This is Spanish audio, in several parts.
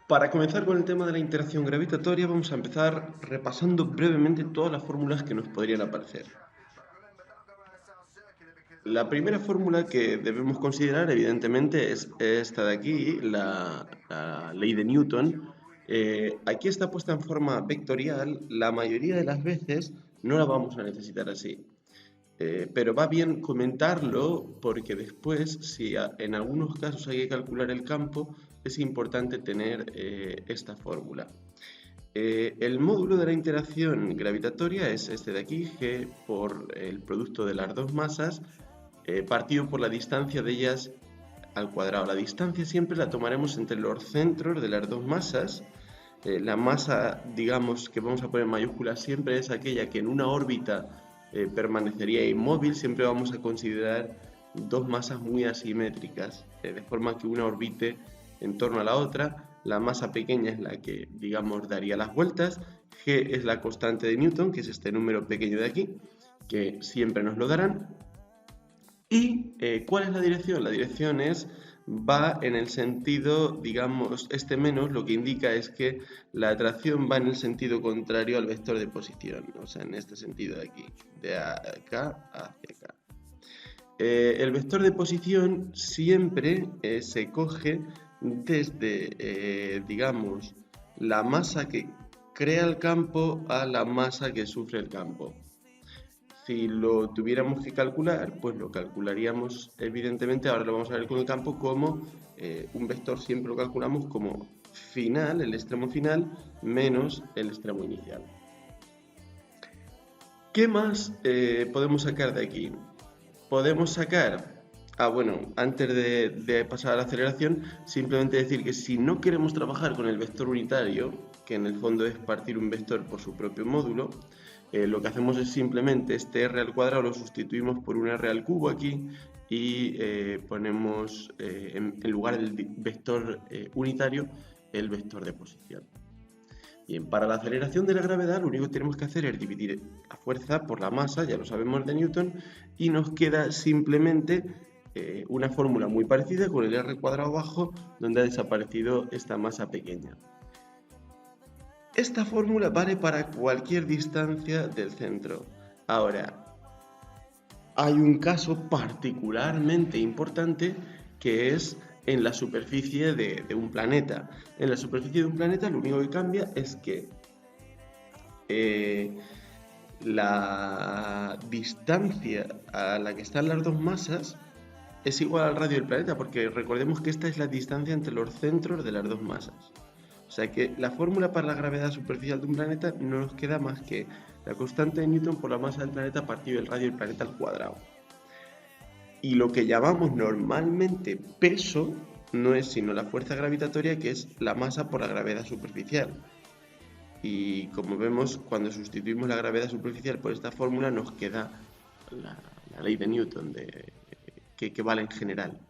Para comenzar con el tema de la interacción gravitatoria, vamos a empezar repasando brevemente todas las fórmulas que nos podrían aparecer. La primera fórmula que debemos considerar, evidentemente, es esta de aquí, la ley de Newton. Aquí está puesta en forma vectorial, la mayoría de las veces no la vamos a necesitar así. Pero va bien comentarlo porque después, si en algunos casos hay que calcular el campo, es importante tener esta fórmula. El módulo de la interacción gravitatoria es este de aquí, G por el producto de las dos masas, partido por la distancia de ellas al cuadrado. La distancia siempre la tomaremos entre los centros de las dos masas. La masa, digamos, que vamos a poner en mayúsculas siempre es aquella que en una órbita permanecería inmóvil. Siempre vamos a considerar dos masas muy asimétricas, de forma que una orbite en torno a la otra. La masa pequeña es la que, digamos, daría las vueltas. G es la constante de Newton, que es este número pequeño de aquí, que siempre nos lo darán. ¿Y cuál es la dirección? La dirección va en el sentido, digamos, este menos lo que indica es que la atracción va en el sentido contrario al vector de posición, o sea, en este sentido de aquí, de acá hacia acá. El vector de posición siempre se coge desde, digamos, la masa que crea el campo a la masa que sufre el campo. Si lo tuviéramos que calcular, pues lo calcularíamos, evidentemente, ahora lo vamos a ver con el campo, como un vector siempre lo calculamos como final, el extremo final, menos el extremo inicial. ¿Qué más podemos sacar de aquí? Podemos sacar, bueno, antes de pasar a la aceleración, simplemente decir que si no queremos trabajar con el vector unitario, que en el fondo es partir un vector por su propio módulo, lo que hacemos es simplemente este r al cuadrado lo sustituimos por un r al cubo aquí y ponemos en lugar del vector unitario el vector de posición. Bien, para la aceleración de la gravedad lo único que tenemos que hacer es dividir la fuerza por la masa, ya lo sabemos de Newton, y nos queda simplemente una fórmula muy parecida con el r cuadrado abajo, donde ha desaparecido esta masa pequeña. Esta fórmula vale para cualquier distancia del centro. Ahora, hay un caso particularmente importante que es en la superficie de un planeta. En la superficie de un planeta lo único que cambia es que la distancia a la que están las dos masas es igual al radio del planeta, porque recordemos que esta es la distancia entre los centros de las dos masas. O sea que la fórmula para la gravedad superficial de un planeta no nos queda más que la constante de Newton por la masa del planeta partido del radio del planeta al cuadrado. Y lo que llamamos normalmente peso no es sino la fuerza gravitatoria, que es la masa por la gravedad superficial. Y como vemos, cuando sustituimos la gravedad superficial por esta fórmula, nos queda la ley de Newton que vale en general.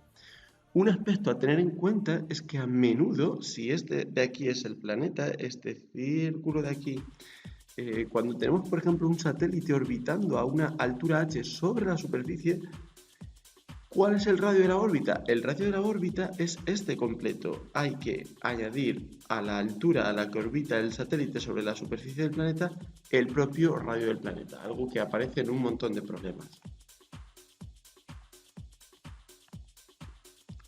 Un aspecto a tener en cuenta es que a menudo, si este de aquí es el planeta, este círculo de aquí, cuando tenemos, por ejemplo, un satélite orbitando a una altura h sobre la superficie, ¿cuál es el radio de la órbita? El radio de la órbita es este completo. Hay que añadir a la altura a la que orbita el satélite sobre la superficie del planeta el propio radio del planeta, algo que aparece en un montón de problemas.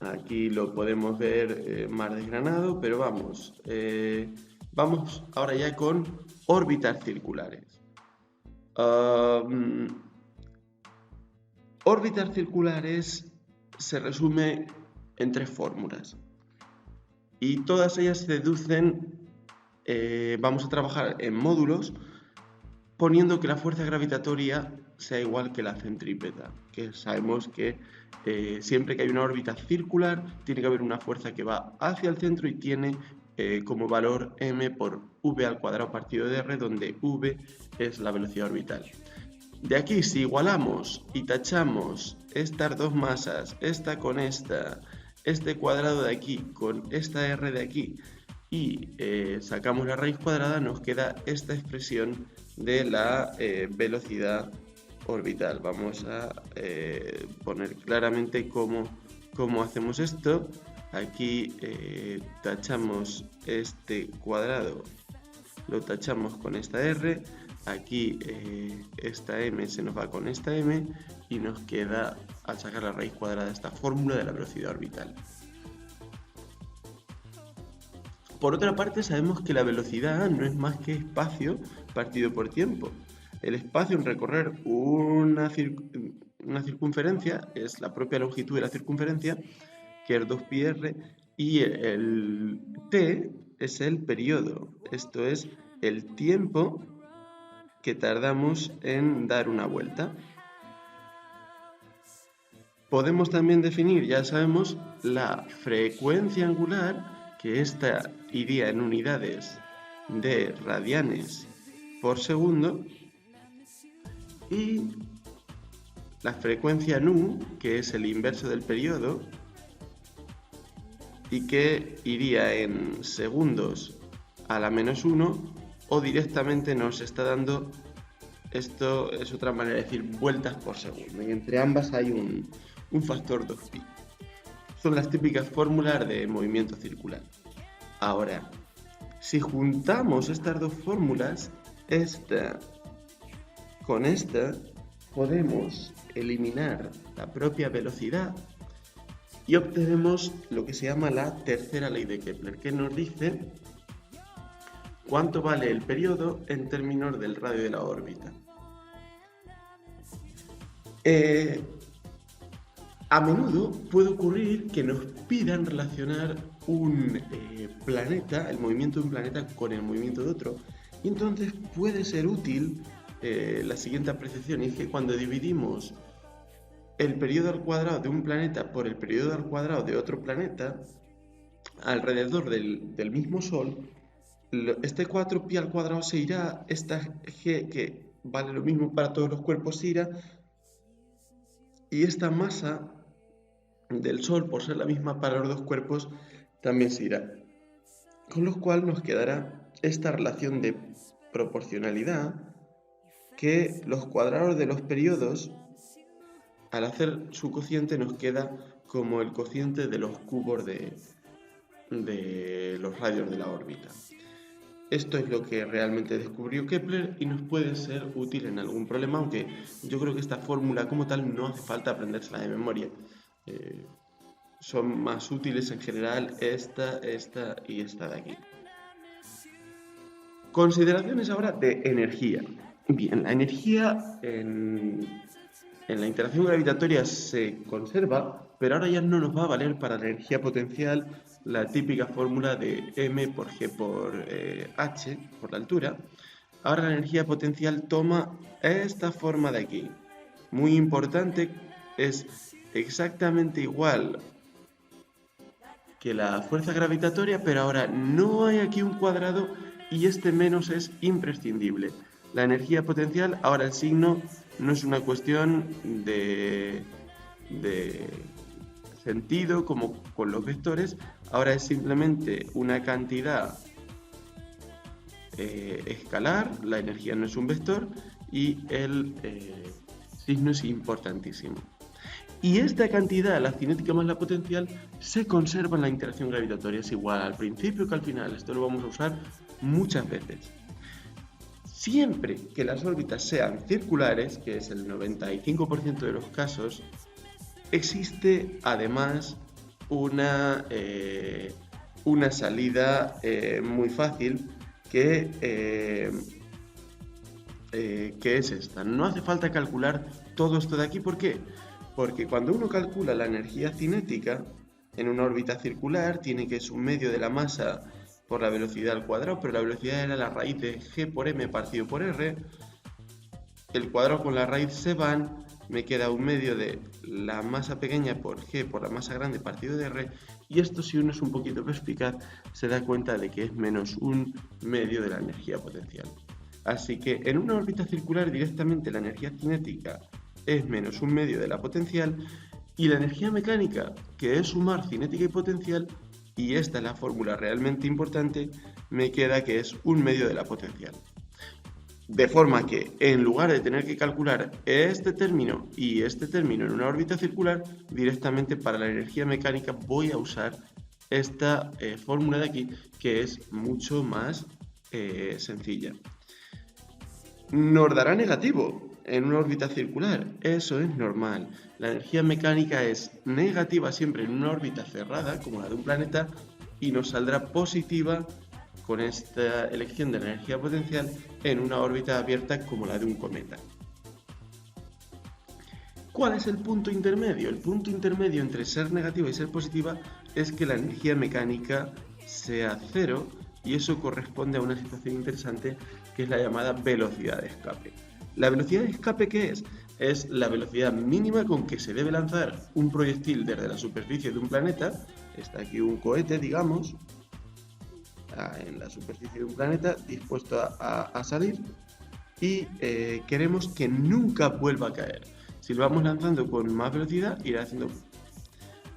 Aquí lo podemos ver más desgranado, pero vamos. Vamos ahora ya con órbitas circulares. Órbitas circulares se resume en tres fórmulas y todas ellas se deducen, vamos a trabajar en módulos poniendo que la fuerza gravitatoria sea igual que la centrípeta, que sabemos que siempre que hay una órbita circular tiene que haber una fuerza que va hacia el centro y tiene como valor m por v al cuadrado partido de r, donde v es la velocidad orbital. De aquí, si igualamos y tachamos estas dos masas, esta con esta, este cuadrado de aquí con esta r de aquí, y sacamos la raíz cuadrada, nos queda esta expresión de la velocidad orbital. Vamos a poner claramente cómo hacemos esto. Aquí tachamos este cuadrado, lo tachamos con esta R. Aquí esta m se nos va con esta m y nos queda, al sacar la raíz cuadrada, esta fórmula de la velocidad orbital. Por otra parte, sabemos que la velocidad no es más que espacio partido por tiempo. El espacio en recorrer una circunferencia es la propia longitud de la circunferencia, que es 2πr, y el t es el periodo, esto es el tiempo que tardamos en dar una vuelta. Podemos también definir, ya sabemos, la frecuencia angular, que esta iría en unidades de radianes por segundo, y la frecuencia nu, que es el inverso del periodo, y que iría en segundos a la -1, o directamente nos está dando, esto es otra manera de decir vueltas por segundo, y entre ambas hay un factor 2π. Son las típicas fórmulas de movimiento circular. Ahora, si juntamos estas dos fórmulas, esta con esta, podemos eliminar la propia velocidad y obtenemos lo que se llama la tercera ley de Kepler, que nos dice cuánto vale el periodo en términos del radio de la órbita. A menudo puede ocurrir que nos pidan relacionar un planeta, el movimiento de un planeta, con el movimiento de otro, y entonces puede ser útil la siguiente apreciación, y es que cuando dividimos el periodo al cuadrado de un planeta por el periodo al cuadrado de otro planeta alrededor del mismo Sol, este 4π al cuadrado se irá, esta g, que vale lo mismo para todos los cuerpos, se irá, y esta masa del Sol, por ser la misma para los dos cuerpos, también se irá. Con lo cual nos quedará esta relación de proporcionalidad, que los cuadrados de los periodos, al hacer su cociente, nos queda como el cociente de los cubos de los radios de la órbita. Esto es lo que realmente descubrió Kepler y nos puede ser útil en algún problema, aunque yo creo que esta fórmula como tal no hace falta aprendérsela de memoria. Son más útiles en general esta y esta de aquí. Consideraciones ahora de energía. Bien, la energía en la interacción gravitatoria se conserva, pero ahora ya no nos va a valer para la energía potencial la típica fórmula de m por g por h, por la altura. Ahora la energía potencial toma esta forma de aquí. Muy importante, es exactamente igual que la fuerza gravitatoria, pero ahora no hay aquí un cuadrado y este menos es imprescindible. La energía potencial, ahora el signo no es una cuestión de sentido como con los vectores, ahora es simplemente una cantidad escalar, la energía no es un vector y el signo es importantísimo. Y esta cantidad, la cinética más la potencial, se conserva en la interacción gravitatoria, es igual al principio que al final. Esto lo vamos a usar muchas veces. Siempre que las órbitas sean circulares, que es el 95% de los casos, existe además una salida muy fácil que es esta. No hace falta calcular todo esto de aquí. ¿Por qué? Porque cuando uno calcula la energía cinética en una órbita circular, tiene que es un medio de la masa por la velocidad al cuadrado, pero la velocidad era la raíz de g por m partido por r. El cuadrado con la raíz se van, me queda un medio de la masa pequeña por g por la masa grande partido de r, y esto, si uno es un poquito perspicaz, se da cuenta de que es menos un medio de la energía potencial. Así que en una órbita circular directamente la energía cinética es menos un medio de la potencial, y la energía mecánica, que es sumar cinética y potencial, y esta es la fórmula realmente importante, me queda que es un medio de la potencial. De forma que, en lugar de tener que calcular este término y este término en una órbita circular, directamente para la energía mecánica voy a usar esta fórmula de aquí, que es mucho más sencilla. Nos dará negativo en una órbita circular, eso es normal. La energía mecánica es negativa siempre en una órbita cerrada, como la de un planeta, y nos saldrá positiva con esta elección de la energía potencial en una órbita abierta como la de un cometa. ¿Cuál es el punto intermedio? El punto intermedio entre ser negativa y ser positiva es que la energía mecánica sea cero, y eso corresponde a una situación interesante que es la llamada velocidad de escape. ¿La velocidad de escape qué es? Es la velocidad mínima con que se debe lanzar un proyectil desde la superficie de un planeta. Está aquí un cohete, digamos, en la superficie de un planeta dispuesto a salir, y queremos que nunca vuelva a caer. Si lo vamos lanzando con más velocidad, irá haciendo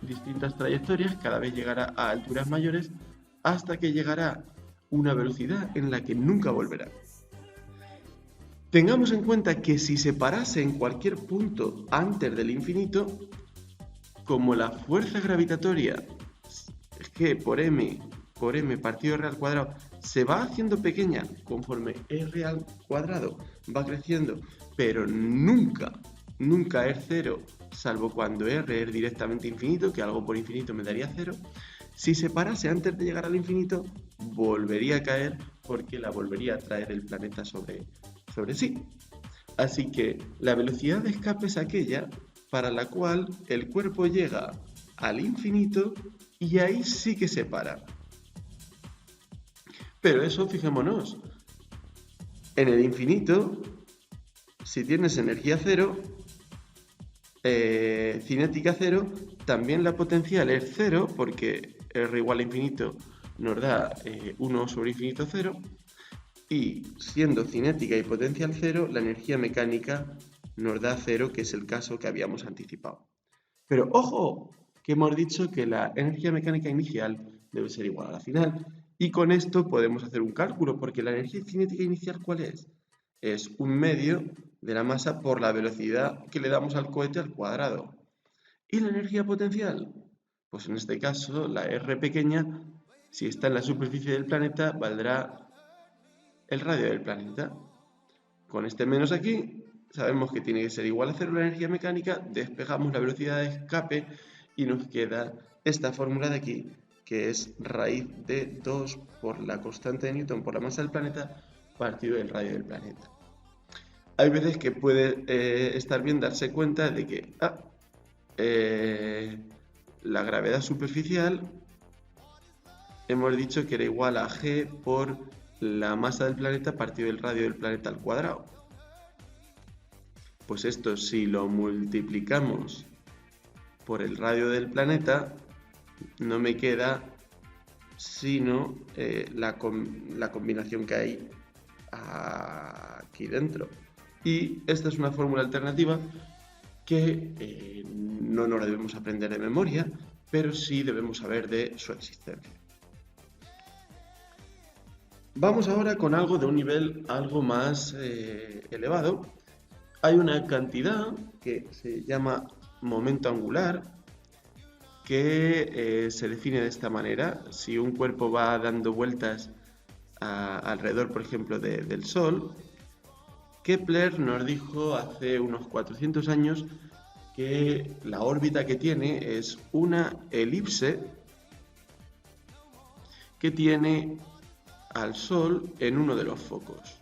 distintas trayectorias, cada vez llegará a alturas mayores, hasta que llegará una velocidad en la que nunca volverá. Tengamos en cuenta que si se parase en cualquier punto antes del infinito, como la fuerza gravitatoria es G por m partido r al cuadrado se va haciendo pequeña conforme r al cuadrado va creciendo, pero nunca es cero, salvo cuando r es directamente infinito, que algo por infinito me daría cero. Si se parase antes de llegar al infinito, volvería a caer porque la volvería a traer el planeta sobre sí. Así que la velocidad de escape es aquella para la cual el cuerpo llega al infinito y ahí sí que se para. Pero eso, fijémonos, en el infinito, si tienes energía cero, cinética cero, también la potencial es cero, porque r igual a infinito nos da 1 sobre infinito cero, y siendo cinética y potencial cero, la energía mecánica nos da cero, que es el caso que habíamos anticipado. Pero ojo, que hemos dicho que la energía mecánica inicial debe ser igual a la final, y con esto podemos hacer un cálculo, porque la energía cinética inicial, ¿cuál es? Es 1/2 de la masa por la velocidad que le damos al cohete al cuadrado. ¿Y la energía potencial? Pues en este caso, la R pequeña, si está en la superficie del planeta, valdrá el radio del planeta. Con este menos aquí, sabemos que tiene que ser igual a cero la energía mecánica, despejamos la velocidad de escape y nos queda esta fórmula de aquí, que es raíz de 2 por la constante de Newton por la masa del planeta partido del radio del planeta. Hay veces que puede estar bien darse cuenta de que la gravedad superficial hemos dicho que era igual a G por la masa del planeta partido del radio del planeta al cuadrado. Pues esto, si lo multiplicamos por el radio del planeta, no me queda sino la combinación que hay aquí dentro. Y esta es una fórmula alternativa que no nos la debemos aprender de memoria, pero sí debemos saber de su existencia. Vamos ahora con algo de un nivel algo más elevado. Hay una cantidad que se llama momento angular, que se define de esta manera. Si un cuerpo va dando vueltas alrededor, por ejemplo, del Sol, Kepler nos dijo hace unos 400 años que la órbita que tiene es una elipse que tiene al Sol en uno de los focos.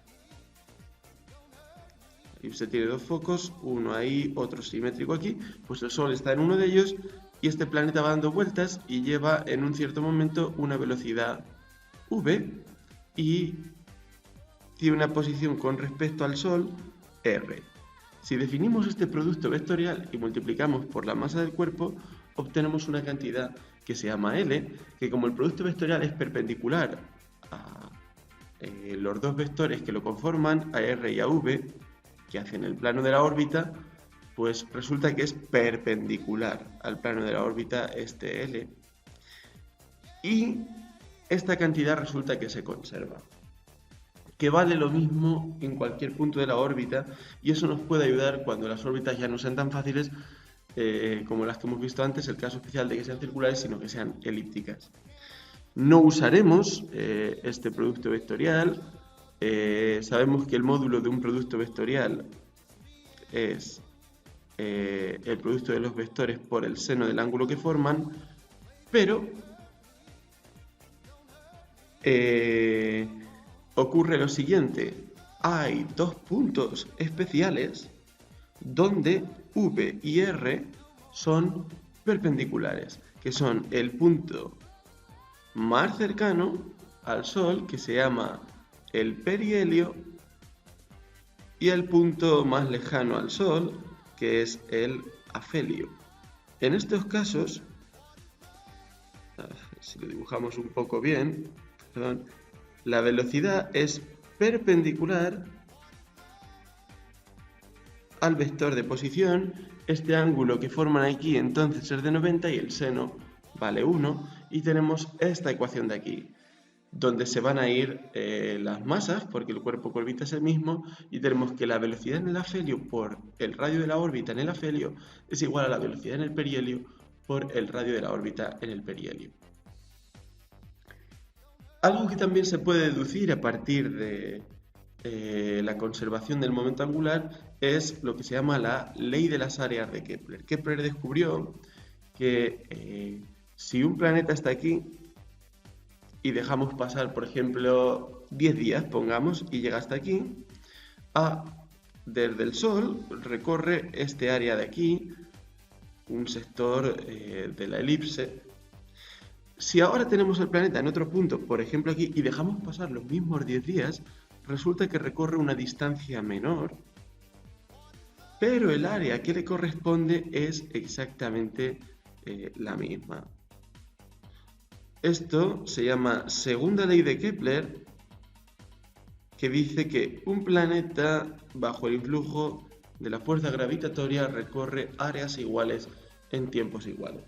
La elipse tiene dos focos, uno ahí, otro simétrico aquí, pues el Sol está en uno de ellos y este planeta va dando vueltas y lleva en un cierto momento una velocidad v y tiene una posición con respecto al Sol r. Si definimos este producto vectorial y multiplicamos por la masa del cuerpo, obtenemos una cantidad que se llama L, que como el producto vectorial es perpendicular a los dos vectores que lo conforman, a r y a v, que hacen el plano de la órbita, pues resulta que es perpendicular al plano de la órbita este L. Y esta cantidad resulta que se conserva. que vale lo mismo en cualquier punto de la órbita, y eso nos puede ayudar cuando las órbitas ya no sean tan fáciles como las que hemos visto antes, el caso especial de que sean circulares, sino que sean elípticas. No usaremos este producto vectorial. Sabemos que el módulo de un producto vectorial es el producto de los vectores por el seno del ángulo que forman, pero ocurre lo siguiente: hay dos puntos especiales donde V y R son perpendiculares, que son el punto más cercano al Sol, que se llama el perihelio, y el punto más lejano al Sol, que es el afelio. En estos casos, si lo dibujamos un poco bien, perdón, la velocidad es perpendicular al vector de posición. Este ángulo que forman aquí entonces es de 90 y el seno vale 1, y tenemos esta ecuación de aquí, donde se van a ir las masas, porque el cuerpo que orbita es el mismo, y tenemos que la velocidad en el afelio por el radio de la órbita en el afelio es igual a la velocidad en el perihelio por el radio de la órbita en el perihelio. Algo que también se puede deducir a partir de la conservación del momento angular es lo que se llama la ley de las áreas de Kepler. Kepler descubrió que si un planeta está aquí y dejamos pasar, por ejemplo, 10 días, pongamos, y llega hasta aquí, desde el Sol recorre este área de aquí, un sector de la elipse. Si ahora tenemos el planeta en otro punto, por ejemplo aquí, y dejamos pasar los mismos 10 días, resulta que recorre una distancia menor, pero el área que le corresponde es exactamente la misma. Esto se llama segunda ley de Kepler, que dice que un planeta bajo el influjo de la fuerza gravitatoria recorre áreas iguales en tiempos iguales.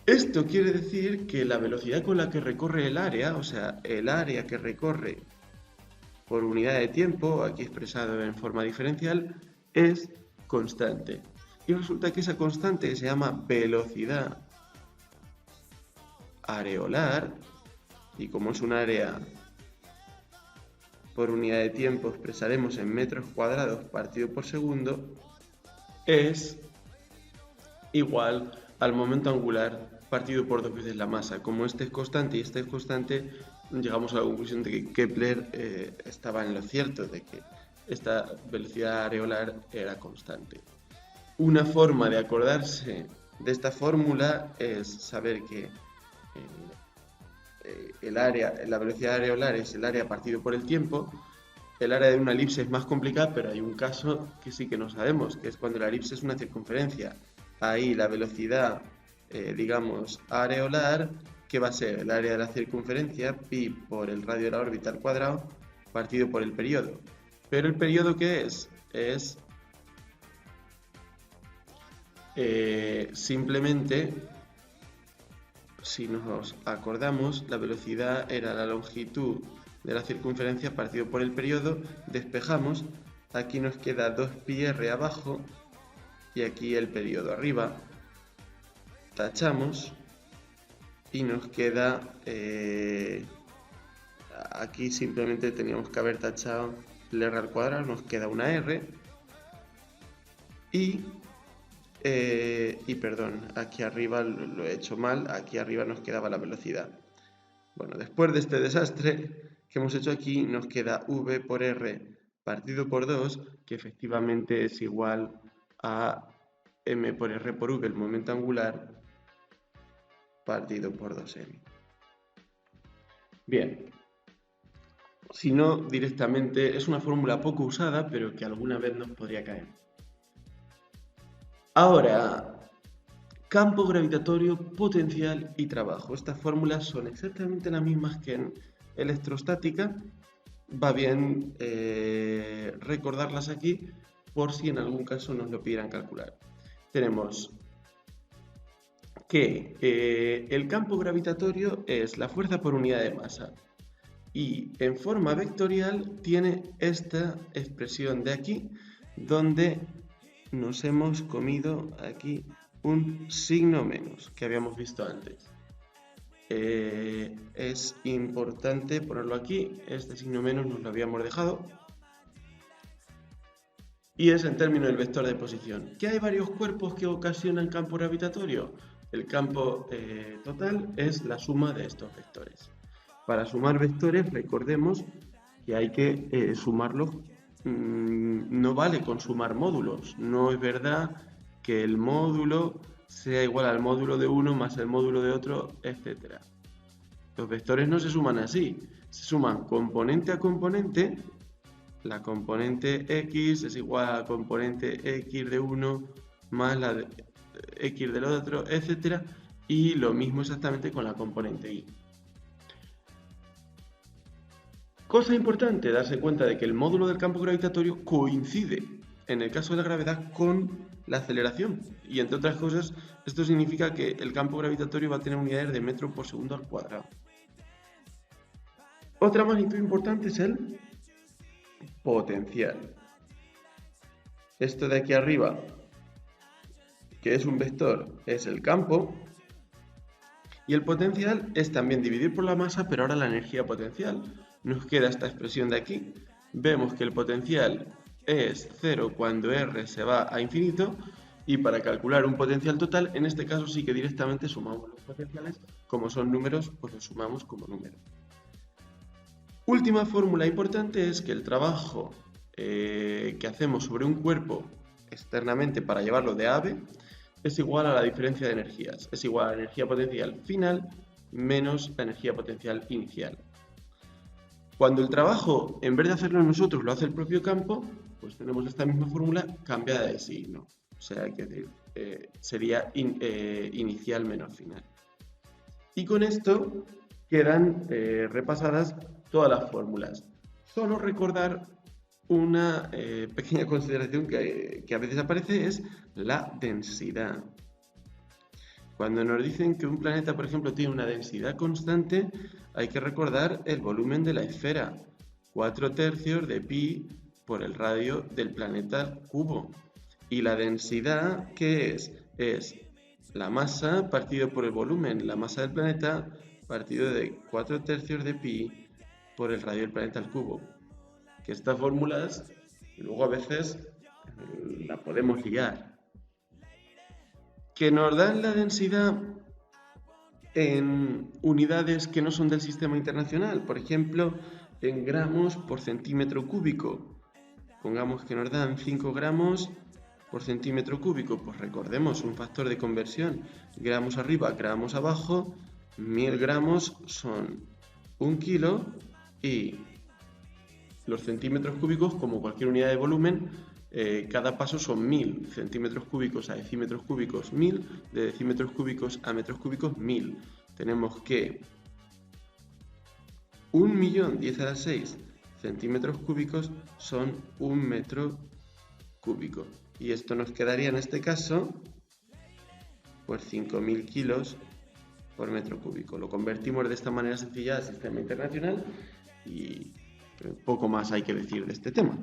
Esto quiere decir que la velocidad con la que recorre el área, o sea, el área que recorre por unidad de tiempo, aquí expresado en forma diferencial, es constante. Y resulta que esa constante, que se llama velocidad areolar, y como es un área por unidad de tiempo expresaremos en metros cuadrados partido por segundo, es igual al momento angular partido por 2 veces la masa. Como este es constante y este es constante, llegamos a la conclusión de que Kepler estaba en lo cierto, de que esta velocidad areolar era constante. Una forma de acordarse de esta fórmula es saber que la velocidad areolar es el área partido por el tiempo. El área de una elipse es más complicada, pero hay un caso que sí que no sabemos, que es cuando la elipse es una circunferencia. Ahí la velocidad, digamos, areolar, que va a ser el área de la circunferencia, pi por el radio de la órbita al cuadrado, partido por el periodo. Pero el periodo, ¿qué es? Es simplemente, si nos acordamos, la velocidad era la longitud de la circunferencia partido por el periodo. Despejamos, aquí nos queda 2πr abajo y aquí el periodo arriba. Tachamos y nos queda, aquí simplemente teníamos que haber tachado el r al cuadrado, nos queda una r, y perdón, aquí arriba lo he hecho mal, aquí arriba nos quedaba la velocidad. Bueno, después de este desastre que hemos hecho aquí, nos queda v por r partido por 2, que efectivamente es igual a m por r por v, el momento angular, partido por 2m. Bien, si no, directamente es una fórmula poco usada, pero que alguna vez nos podría caer. Ahora, campo gravitatorio, potencial y trabajo. Estas fórmulas son exactamente las mismas que en electrostática. Va bien recordarlas aquí por si en algún caso nos lo pidieran calcular. Tenemos que el campo gravitatorio es la fuerza por unidad de masa. Y en forma vectorial tiene esta expresión de aquí, donde nos hemos comido aquí un signo menos que habíamos visto antes. Es importante ponerlo aquí, este signo menos nos lo habíamos dejado. Y es en términos del vector de posición. ¿Que hay varios cuerpos que ocasionan campo gravitatorio? El campo total es la suma de estos vectores. Para sumar vectores, recordemos que hay que sumarlos. No vale con sumar módulos. No es verdad que el módulo sea igual al módulo de uno más el módulo de otro, etc. Los vectores no se suman así. Se suman componente a componente. La componente x es igual a la componente x de uno más la de x del otro, etc. Y lo mismo exactamente con la componente y. Cosa importante, darse cuenta de que el módulo del campo gravitatorio coincide, en el caso de la gravedad, con la aceleración. Y entre otras cosas, esto significa que el campo gravitatorio va a tener unidades de metro por segundo al cuadrado. Otra magnitud importante es el potencial. Esto de aquí arriba, que es un vector, es el campo. Y el potencial es también dividir por la masa, pero ahora la energía potencial. Nos queda esta expresión de aquí. Vemos que el potencial es 0 cuando R se va a infinito. Y para calcular un potencial total, en este caso sí que directamente sumamos los potenciales. Como son números, pues los sumamos como números. Última fórmula importante es que el trabajo que hacemos sobre un cuerpo externamente para llevarlo de A a B es igual a la diferencia de energías. Es igual a la energía potencial final menos la energía potencial inicial. Cuando el trabajo, en vez de hacerlo nosotros, lo hace el propio campo, pues tenemos esta misma fórmula cambiada de signo. O sea, hay que decir, sería inicial menos final. Y con esto quedan repasadas todas las fórmulas. Solo recordar una pequeña consideración que a veces aparece, es la densidad. Cuando nos dicen que un planeta, por ejemplo, tiene una densidad constante, hay que recordar el volumen de la esfera, 4/3 de pi por el radio del planeta al cubo. Y la densidad, ¿qué es? Es la masa partido por el volumen, la masa del planeta partido de 4/3 de pi por el radio del planeta al cubo. Que estas fórmulas luego a veces la podemos liar. Que nos dan la densidad en unidades que no son del sistema internacional, por ejemplo, en gramos por centímetro cúbico. Pongamos que nos dan 5 gramos por centímetro cúbico, pues recordemos un factor de conversión, gramos arriba, gramos abajo, 1000 gramos son 1 kilo y los centímetros cúbicos, como cualquier unidad de volumen, cada paso son 1000 centímetros cúbicos a decímetros cúbicos 1000, de decímetros cúbicos a metros cúbicos 1000. Tenemos que 1.010⁶ centímetros cúbicos son 1 metro cúbico. Y esto nos quedaría en este caso pues 5000 kilos por metro cúbico. Lo convertimos de esta manera sencilla al sistema internacional y poco más hay que decir de este tema.